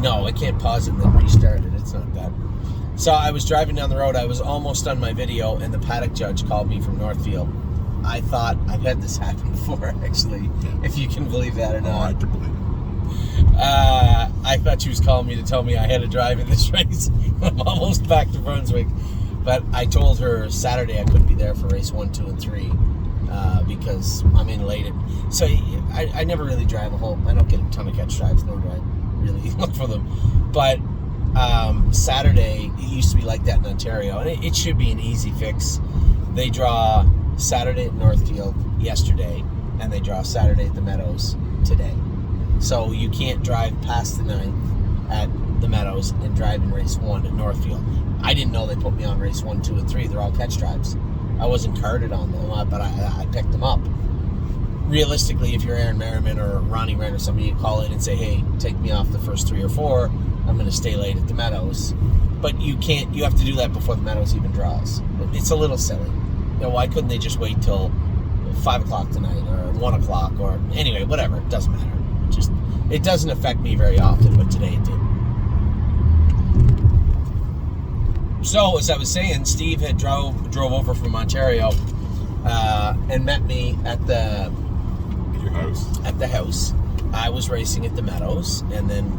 No, I can't pause it and then restart it. It's not that. So I was driving down the road. I was almost done my video, and the paddock judge called me from Northfield. I thought I've had this happen before, actually, if you can believe that or not. Oh, I can believe it. I thought she was calling me to tell me I had to drive in this race. I'm almost back to Brunswick. But I told her Saturday I couldn't be there for race 1, 2, and 3 because I'm in late. So I never really drive a whole... I don't get a ton of catch drives, nor do I really look for them. But Saturday, it used to be like that in Ontario, and it should be an easy fix. They draw Saturday at Northfield yesterday, and they draw Saturday at the Meadows today. So you can't drive past the 9th at the Meadows and drive in race 1 at Northfield. I didn't know they put me on race 1, 2, and 3. They're all catch drives. I wasn't carded on them, but I picked them up. Realistically, if you're Aaron Merriman or Ronnie Wren or somebody, you call in and say, hey, take me off the first 3 or 4. I'm going to stay late at the Meadows. But you can't. You have to do that before the Meadows even draws. It's a little silly. You know, why couldn't they just wait till 5 o'clock tonight or 1 o'clock or anyway, whatever. It doesn't matter. It doesn't affect me very often, but today it did. So, as I was saying, Steve had drove over from Ontario and met me at Your house. At the house. I was racing at the Meadows, and then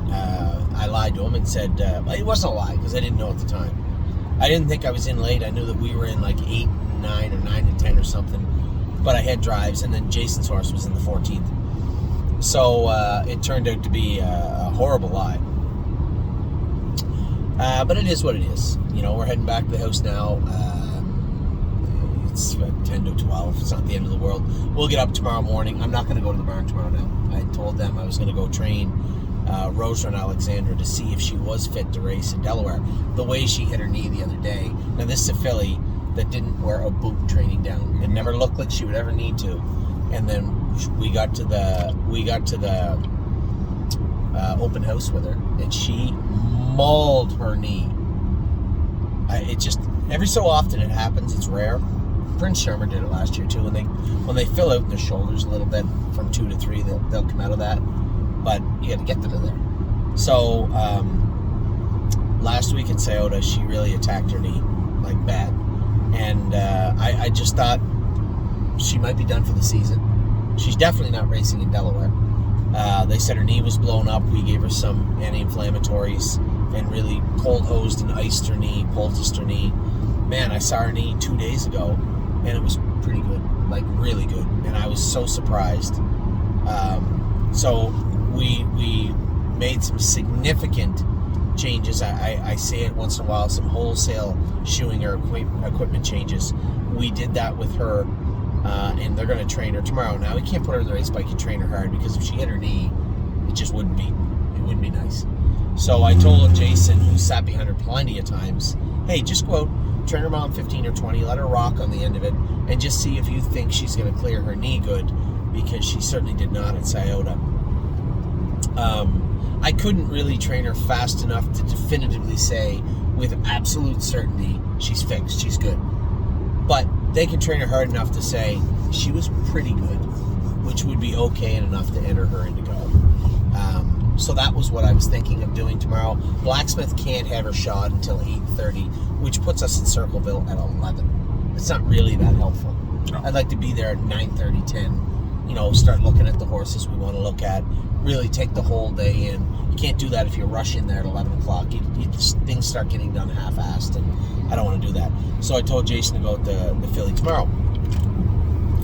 I lied to him and said, it wasn't a lie, because I didn't know at the time. I didn't think I was in late. I knew that we were in like 8 and 9 or 9 and 10 or something, but I had drives, and then Jason's horse was in the 14th. So it turned out to be a horrible lie. But it is what it is. You know, we're heading back to the house now. It's 10 to 12. It's not the end of the world. We'll get up tomorrow morning. I'm not going to go to the barn tomorrow now. I told them I was going to go train Rose and Alexandra to see if she was fit to race in Delaware. The way she hit her knee the other day. Now, this is a filly that didn't wear a boot training down. It never looked like she would ever need to. And then we got to the open house with her, and she mauled her knee. It just, every so often it happens. It's rare. Prince Charmer did it last year too. When they fill out their shoulders a little bit from 2 to 3, they'll come out of that. But you got to get them in there. So last week at Scioto, she really attacked her knee like bad, and I just thought she might be done for the season. She's definitely not racing in Delaware. They said her knee was blown up. We gave her some anti-inflammatories and really cold hosed and iced her knee, poulticed her knee. Man, I saw her knee 2 days ago, and it was pretty good, like really good. And I was so surprised. So we made some significant changes. I say it once in a while, some wholesale shoeing or equipment changes. We did that with her. And they're going to train her tomorrow. Now, we can't put her in the race bike and train her hard, because if she hit her knee, it just wouldn't be nice. So I told Jason, who sat behind her plenty of times, hey, just go out, train her mom 15 or 20, let her rock on the end of it, and just see if you think she's going to clear her knee good, because she certainly did not at Scioto. I couldn't really train her fast enough to definitively say with absolute certainty she's fixed, she's good. But they can train her hard enough to say she was pretty good, which would be okay and enough to enter her into go. So that was what I was thinking of doing tomorrow. Blacksmith can't have her shod until 8:30, which puts us in Circleville at 11. It's not really that helpful. No. I'd like to be there at 9:30, 10. You know, start looking at the horses we want to look at. Really take the whole day in. You can't do that if you rush in there at 11 o'clock. Things start getting done half-assed, and I don't want to do that. So I told Jason to go with the filly tomorrow.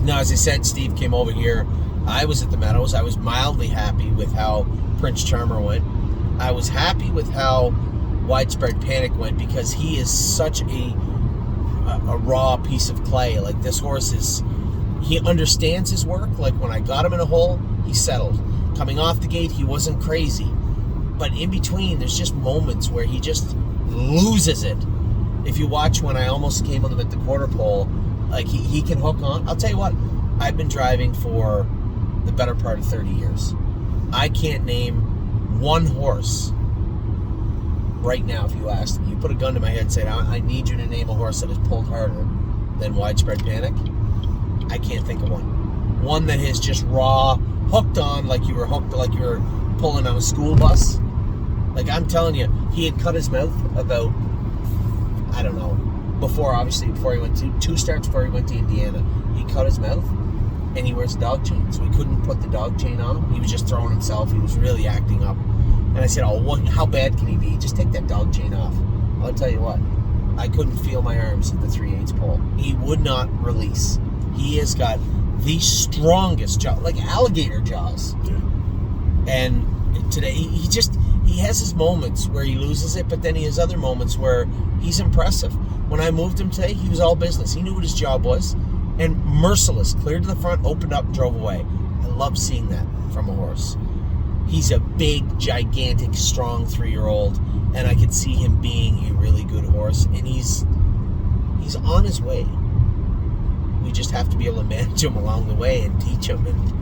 Now, as I said, Steve came over here. I was at the Meadows. I was mildly happy with how Prince Charmer went. I was happy with how Widespread Panic went, because he is such a raw piece of clay. Like, this horse he understands his work. Like, when I got him in a hole, he settled. Coming off the gate, he wasn't crazy. But in between, there's just moments where he just loses it. If you watch when I almost came on him at the quarter pole, like he can hook on. I'll tell you what, I've been driving for the better part of 30 years. I can't name one horse right now, if you asked me. You put a gun to my head and say, I need you to name a horse that has pulled harder than Widespread Panic. I can't think of one. One that has just raw, hooked on like you were pulling on a school bus. Like, I'm telling you, he had cut his mouth about, I don't know, before he went to 2 starts before he went to Indiana. He cut his mouth, and he wears a dog chain, so he couldn't put the dog chain on him. He was just throwing himself. He was really acting up. And I said, how bad can he be? Just take that dog chain off. I'll tell you what, I couldn't feel my arms at the 3/8 pole. He would not release. He has got the strongest jaw, like alligator jaws. Yeah. And today, he has his moments where he loses it, but then he has other moments where he's impressive. When I moved him today, he was all business. He knew what his job was, and merciless, cleared to the front, opened up, and drove away. I love seeing that from a horse. He's a big, gigantic, strong 3-year-old, and I could see him being a really good horse, and he's on his way. We just have to be able to manage him along the way and teach him, and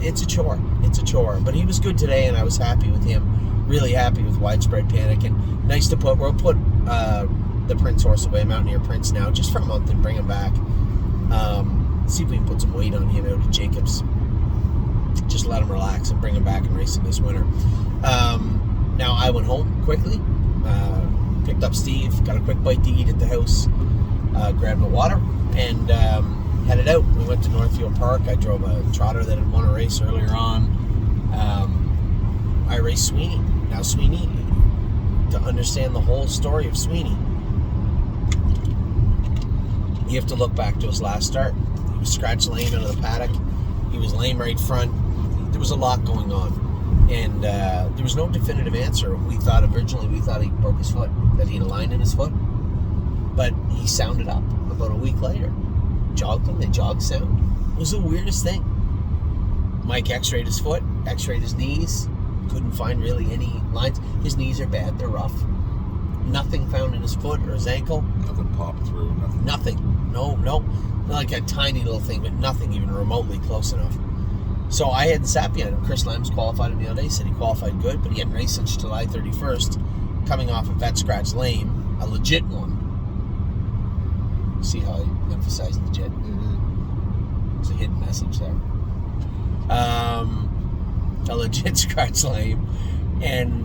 it's a chore. It's a chore. But he was good today, and I was happy with him. Really happy with Widespread Panic, and nice to we'll put the Prince horse away, Mountaineer Prince, now, just for a month and bring him back. See if we can put some weight on him out at Jacobs. Just let him relax and bring him back and race him this winter. Now I went home quickly, picked up Steve, got a quick bite to eat at the house, grabbed my water, and headed out. We went to Northfield Park. I drove a trotter that had won a race earlier on. I raced Sweeney. Now Sweeney, to understand the whole story of Sweeney, you have to look back to his last start. He was scratch lame out of the paddock. He was lame right front. There was a lot going on, and there was no definitive answer. We thought he broke his foot, that he had a line in his foot, but he sounded up about a week later. Jogged him, they jogged sound. It was the weirdest thing. Mike x-rayed his foot, x-rayed his knees, couldn't find really any lines. His knees are bad, they're rough. Nothing found in his foot or his ankle. Nothing popped through, nothing. Nothing. No. Not like a tiny little thing, but nothing even remotely close enough. So I hadn't sat behind him. Chris Lambs qualified him the other day, said he qualified good, but he hadn't raced since July 31st, coming off a vet scratch lame, a legit one. See how I emphasized legit? Mm-hmm. There's a hidden message there. A legit scratch lame, and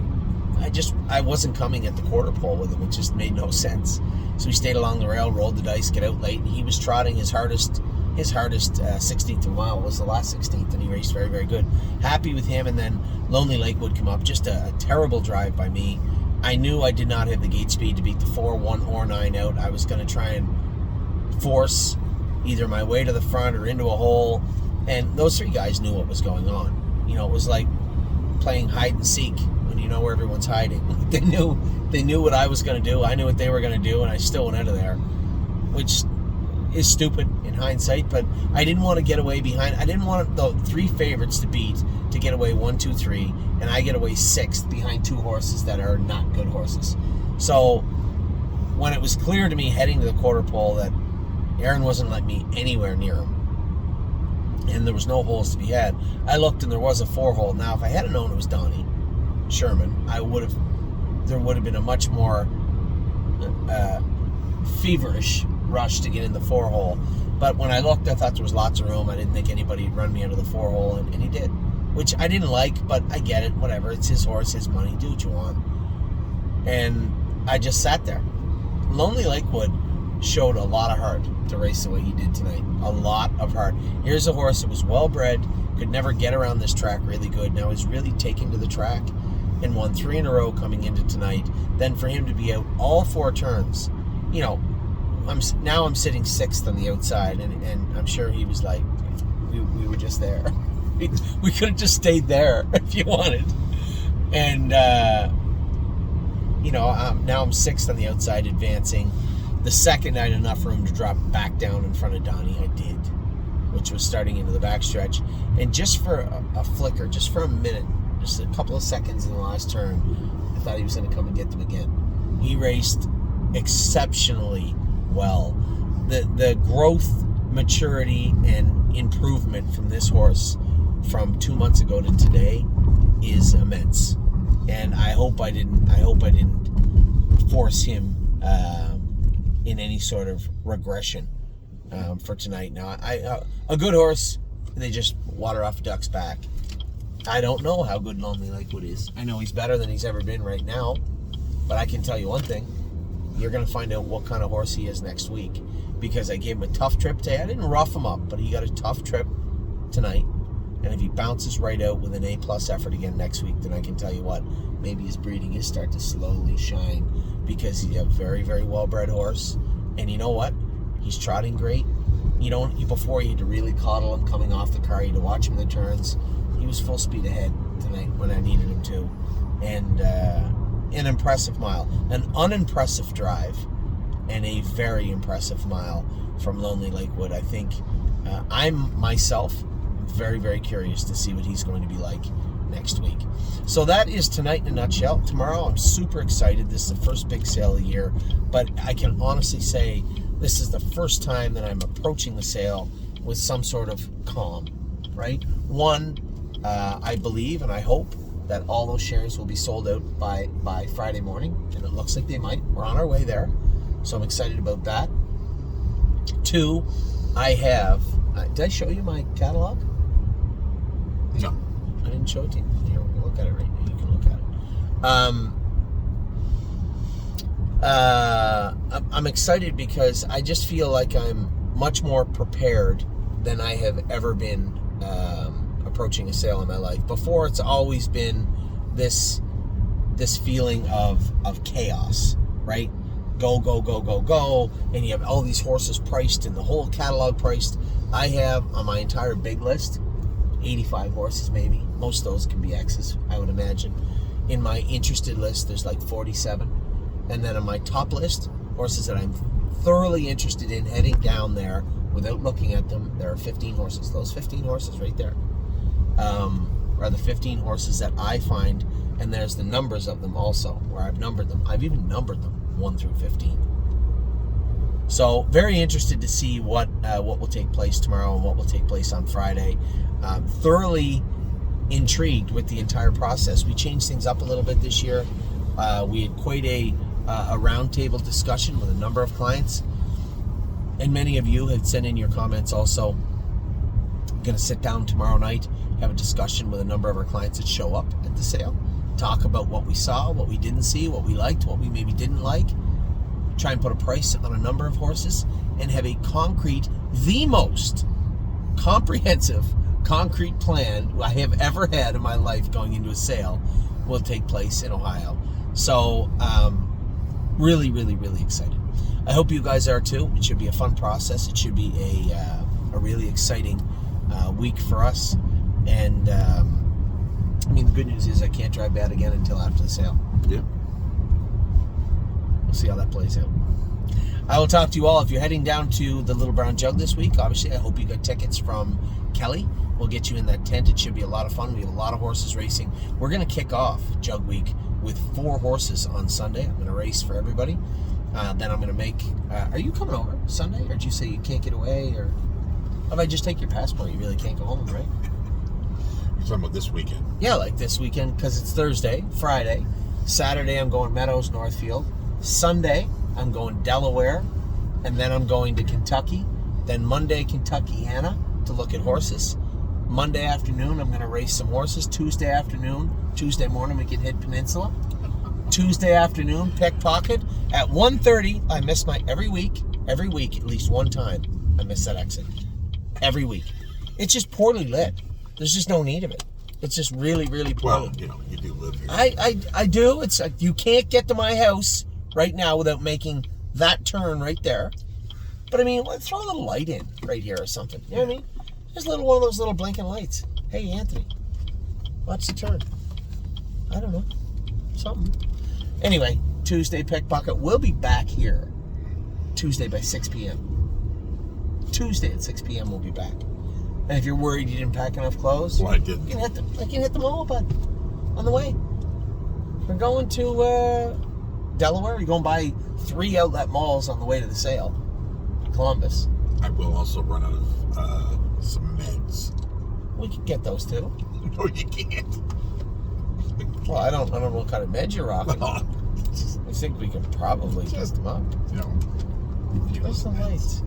I wasn't coming at the quarter pole with him. It just made no sense. So he stayed along the rail, rolled the dice, get out late, and he was trotting his hardest 16th of a mile was the last 16th, and he raced very, very good. Happy with him. And then Lonely Lake would come up. Just a terrible drive by me. I knew I did not have the gate speed to beat the 4, 1, or 9 out. I was going to try and force either my way to the front or into a hole, and those 3 guys knew what was going on. You know, it was like playing hide and seek when you know where everyone's hiding. They knew what I was going to do. I knew what they were going to do, and I still went out of there, which is stupid in hindsight, but I didn't want to get away behind. I didn't want the 3 favorites to beat, to get away 1, 2, 3, and I get away 6th behind 2 horses that are not good horses. So when it was clear to me heading to the quarter pole that Aaron wasn't letting me anywhere near him, and there was no holes to be had, I looked and there was a 4-hole. Now, if I had known it was Donnie Sherman, there would have been a much more feverish rush to get in the 4-hole. But when I looked, I thought there was lots of room. I didn't think anybody would run me out of the 4-hole, and he did, which I didn't like, but I get it. Whatever, it's his horse, his money, do what you want. And I just sat there. Lonely Lakewood showed a lot of heart to race the way he did tonight. A lot of heart. Here's a horse that was well bred, could never get around this track really good. Now he's really taken to the track and won 3 in a row coming into tonight. Then for him to be out all 4 turns, you know, I'm sitting 6th on the outside, and I'm sure he was like, we were just there. We could have just stayed there if you wanted. And now I'm 6th on the outside, advancing. The second I had enough room to drop back down in front of Donnie, I did, which was starting into the backstretch. And just for a flicker, just for a minute, just a couple of seconds in the last turn, I thought he was going to come and get them again. He raced exceptionally well. The growth, maturity, and improvement from this horse from 2 months ago to today is immense. And I hope I didn't force him in any sort of regression for tonight. Now, a good horse, they just water off a duck's back. I don't know how good Lonely Lakewood is. I know he's better than he's ever been right now, but I can tell you one thing. You're going to find out what kind of horse he is next week, because I gave him a tough trip today. I didn't rough him up, but he got a tough trip tonight. And if he bounces right out with an A-plus effort again next week, then I can tell you what, maybe his breeding is starting to slowly shine, because he's a very, very well-bred horse. And you know what? He's trotting great. Before you had to really coddle him coming off the car. You had to watch him in the turns. He was full speed ahead tonight when I needed him to. And an impressive mile. An unimpressive drive and a very impressive mile from Lonely Lakewood. I think I'm myself very, very curious to see what he's going to be like next week. So that is tonight in a nutshell. Tomorrow I'm super excited. This is the first big sale of the year, but I can honestly say this is the first time that I'm approaching the sale with some sort of calm, right? One, I believe and I hope that all those shares will be sold out by Friday morning, and it looks like they might. We're on our way there, so I'm excited about that. Two, I have... did I show you my catalog? No. I didn't show it to you. Here, we'll look at it right now. You can look at it. I'm excited because I just feel like I'm much more prepared than I have ever been approaching a sale in my life. Before, it's always been this feeling of chaos, right? Go, go, go, go, go, and you have all these horses priced and the whole catalog priced. I have on my entire big list 85 horses maybe. Most of those can be X's, I would imagine. In my interested list, there's like 47. And then on my top list, horses that I'm thoroughly interested in heading down there without looking at them, there are 15 horses. Those 15 horses right there are the 15 horses that I find, and there's the numbers of them also, where I've numbered them. I've even numbered them 1 through 15. So very interested to see what will take place tomorrow and what will take place on Friday. Thoroughly intrigued with the entire process. We changed things up a little bit this year. We had quite a roundtable discussion with a number of clients, and many of you had sent in your comments also. I'm going to sit down tomorrow night, have a discussion with a number of our clients that show up at the sale, talk about what we saw, what we didn't see, what we liked, what we maybe didn't like, try and put a price on a number of horses, and have a the most comprehensive, concrete plan I have ever had in my life going into a sale will take place in Ohio. So, really, really, really excited. I hope you guys are too. It should be a fun process. It should be a really exciting week for us. And, the good news is I can't drive bad again until after the sale. Yeah. We'll see how that plays out. I will talk to you all. If you're heading down to the Little Brown Jug this week, obviously I hope you got tickets from Kelly. We'll get you in that tent. It should be a lot of fun. We have a lot of horses racing. We're going to kick off Jug Week with 4 horses on Sunday. I'm going to race for everybody. Then I'm going to make... are you coming over Sunday? Or did you say you can't get away? Or if I just take your passport, you really can't go home, right? You're talking about this weekend? Yeah, like this weekend, because it's Thursday, Friday. Saturday, I'm going Meadows, Northfield. Sunday, I'm going Delaware. And then I'm going to Kentucky. Then Monday, Kentuckiana to look at horses. Monday afternoon, I'm going to race some horses. Tuesday morning, we can hit Peninsula. Tuesday afternoon, Pickpocket. At 1:30, I miss my every week, at least one time, I miss that exit. Every week. It's just poorly lit. There's just no need of it. It's just really, really poorly. Well, you do live here. I do. It's like you can't get to my house right now without making that turn right there. But throw a little light in right here or something. You know what I mean? Just one of those little blinking lights. Hey, Anthony, watch the turn. I don't know. Something. Anyway, Tuesday Pickpocket. We'll be back here Tuesday by 6 p.m. Tuesday at 6 p.m. we'll be back. And if you're worried you didn't pack enough clothes, well, I didn't. You can hit the mall, bud, on the way. We're going to Delaware. You're going to buy 3 outlet malls on the way to the sale. Columbus. I will also run out of some meds. We can get those too. No, you can't. Well, I don't know what kind of meds you're rocking. Well, I think we can probably test them up. Where's the lights?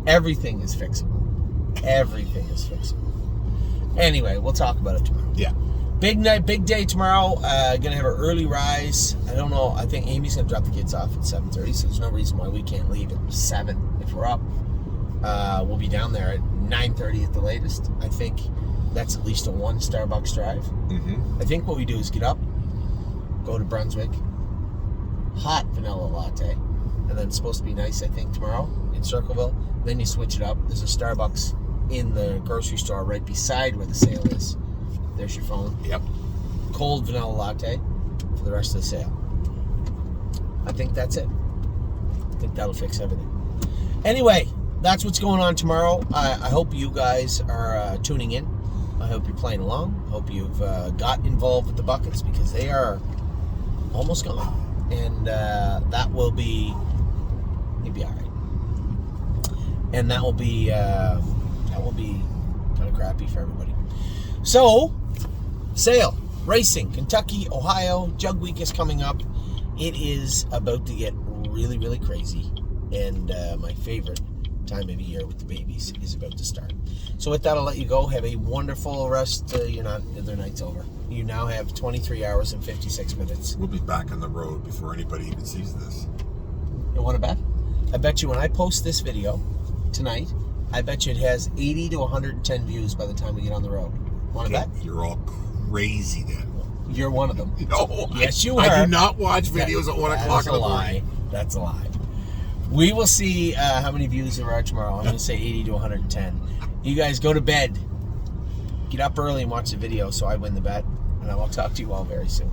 Everything is fixable. Everything is fixable. Anyway, we'll talk about it tomorrow. Yeah. Big night, big day tomorrow. Gonna have an early rise. I don't know. I think Amy's gonna drop the kids off at 7:30, so there's no reason why we can't leave at 7 if we're up. We'll be down there at 9:30 at the latest. I think that's at least a 1 Starbucks drive. Mm-hmm. I think what we do is get up, go to Brunswick, hot vanilla latte, and then it's supposed to be nice, I think, tomorrow in Circleville. Then you switch it up. There's a Starbucks in the grocery store right beside where the sale is. There's your phone. Yep. Cold vanilla latte for the rest of the sale. I think that's it. I think that'll fix everything. Anyway, that's what's going on tomorrow. I hope you guys are tuning in. I hope you're playing along. I hope you've got involved with the buckets because they are almost gone. And that will be, you'll be all right. And that will be kind of crappy for everybody. So, sail, racing, Kentucky, Ohio, Jug Week is coming up. It is about to get really, really crazy. And my favorite time of year with the babies is about to start. So with that, I'll let you go. Have a wonderful rest. Their night's over. You now have 23 hours and 56 minutes. We'll be back on the road before anybody even sees this. You want to bet? I bet you when I post this video tonight, I bet you it has 80 to 110 views by the time we get on the road. Want to bet? You're all crazy then. You're one of them. No. Yes, you are. I do not watch videos at 1 o'clock in the morning. That's a lie. We will see how many views there are tomorrow. I'm going to say 80 to 110. You guys go to bed. Get up early and watch the video so I win the bet. And I will talk to you all very soon.